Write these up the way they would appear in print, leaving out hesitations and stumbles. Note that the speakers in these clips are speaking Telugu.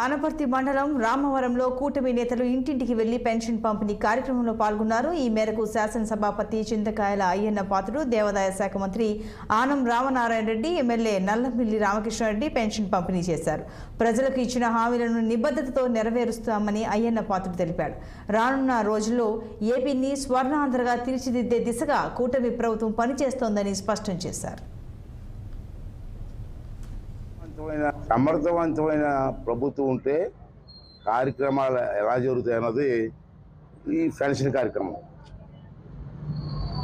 అనపర్తి మండలం రామవరంలో కూటమి నేతలు ఇంటింటికి వెళ్లి పెన్షన్ పంపిణీ కార్యక్రమంలో పాల్గొన్నారు. ఈ మేరకు శాసనసభాపతి చింతకాయల అయ్యన్న పాత్రుడు, దేవాదాయ శాఖ మంత్రి ఆనం రామనారాయణ రెడ్డి, ఎమ్మెల్యే నల్లమిల్లి రామకృష్ణారెడ్డి పెన్షన్ పంపిణీ చేశారు. ప్రజలకు ఇచ్చిన హామీలను నిబద్ధతతో నెరవేరుస్తామని అయ్యన్న పాత్రుడు తెలిపాడు. రానున్న రోజుల్లో ఏపీని స్వర్ణాంధ్రగా తీర్చిదిద్దే దిశగా కూటమి ప్రభుత్వం పనిచేస్తోందని స్పష్టం చేశారు. సమర్థవంతమైన ప్రభుత్వం ఉంటే కార్యక్రమాలు ఎలా జరుగుతాయి అన్నది ఈ పెన్షన్ కార్యక్రమం.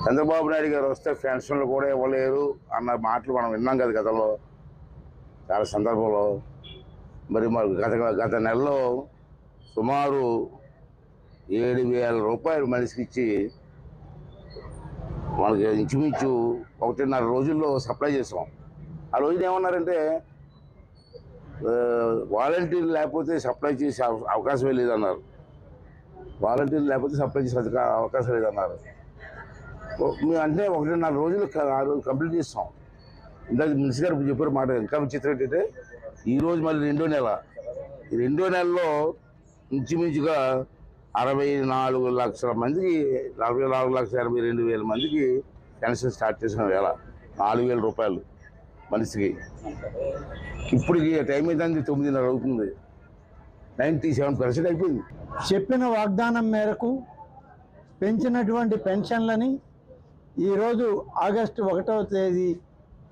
చంద్రబాబు నాయుడు గారు వస్తే పెన్షన్లు కూడా ఇవ్వలేరు అన్న మాటలు మనం విన్నాం కదా గతంలో చాలా సందర్భంలో. మరి గత నెలలో సుమారు 7,000 రూపాయలు మనిషికి ఇచ్చి మనకి ఇంచుమించు 1.5 రోజుల్లో సప్లై చేసాం. ఆ రోజున ఏమన్నారంటే వాలంటీర్లు లేకపోతే సప్లై చేసే అవకాశమే లేదన్నారు. వాలంటీర్లు లేకపోతే సప్లై చేసే అవకాశం లేదన్నారు. మేము అంటే 1.5 రోజులు కంప్లీట్ చేస్తాం. ఇందాక మినిస్టర్ గారు చెప్పారు మాట. ఇంకా విచిత్రం ఏంటంటే ఈరోజు మళ్ళీ 2వ నెల. ఈ 2వ నెలలో ఇంచుమించుగా 64 లక్షల మందికి 44,82,000 మందికి పెన్షన్ స్టార్ట్ చేసిన వేళ 4,000 రూపాయలు మనిషికి. ఇప్పటికి టైం అయితే 9:30 అవుతుంది. 97% అయిపోయింది. చెప్పిన వాగ్దానం మేరకు పెంచినటువంటి పెన్షన్లని ఈరోజు ఆగస్టు 1వ తేదీ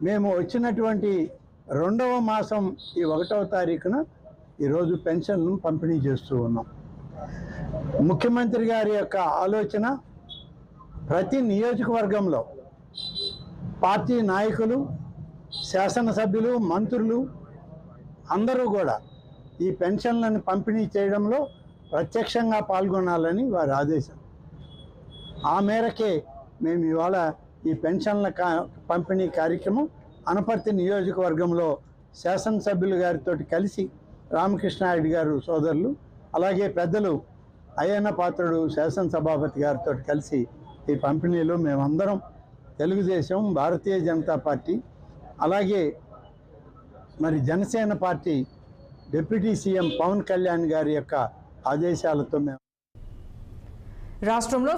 మేము వచ్చినటువంటి 2వ మాసం ఈ 1వ తారీఖున ఈరోజు పెన్షన్లను పంపిణీ చేస్తూ ఉన్నాం. ముఖ్యమంత్రి గారి యొక్క ఆలోచన ప్రతి నియోజకవర్గంలో పార్టీ నాయకులు, శాసనసభ్యులు, మంత్రులు అందరూ కూడా ఈ పెన్షన్లను పంపిణీ చేయడంలో ప్రత్యక్షంగా పాల్గొనాలని వారి ఆదేశం. ఆ మేరకే మేము ఇవాళ ఈ పెన్షన్ల పంపిణీ కార్యక్రమం అనపర్తి నియోజకవర్గంలో శాసనసభ్యులు గారితో కలిసి రామకృష్ణారెడ్డి గారు సోదరులు, అలాగే పెద్దలు అయ్యన్న పాత్రుడు శాసనసభాపతి గారితో కలిసి ఈ పంపిణీలో మేమందరం తెలుగుదేశం, భారతీయ జనతా పార్టీ, అలాగే మరి Janasena party deputy CM Pawan Kalyan గారి యొక్క ఆదేశాలతో మేము రాష్ట్రంలో